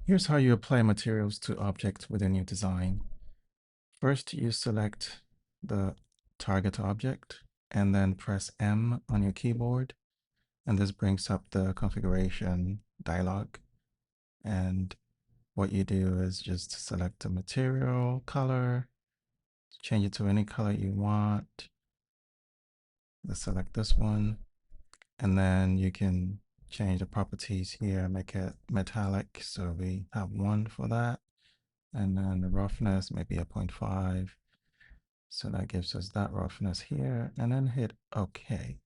Here's how you apply materials to objects within your design. First, you select the target object and then press M on your keyboard. And this brings up the configuration dialog. And what you do is just select the material color, change it to any color you want. Let's select this one. And then you can change the properties here, make it metallic. So we have 1 for that. And then the roughness, maybe a 0.5. So that gives us that roughness here, and then hit OK.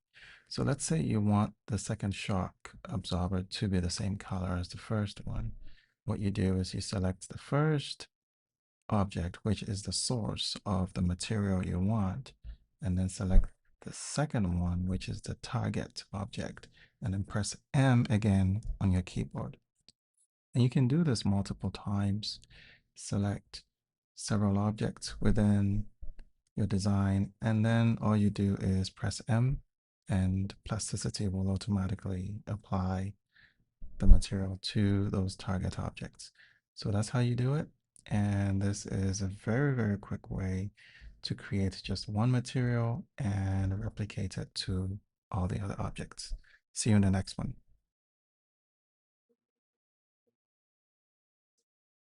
So let's say you want the second shock absorber to be the same color as the first one. What you do is you select the first object, which is the source of the material you want, and then select the second one, which is the target object, and then press M again on your keyboard. And you can do this multiple times. Select several objects within your design, and then all you do is press M, and Plasticity will automatically apply the material to those target objects. So that's how you do it. And this is a very, very quick way to create just one material and replicate it to all the other objects. See you in the next one.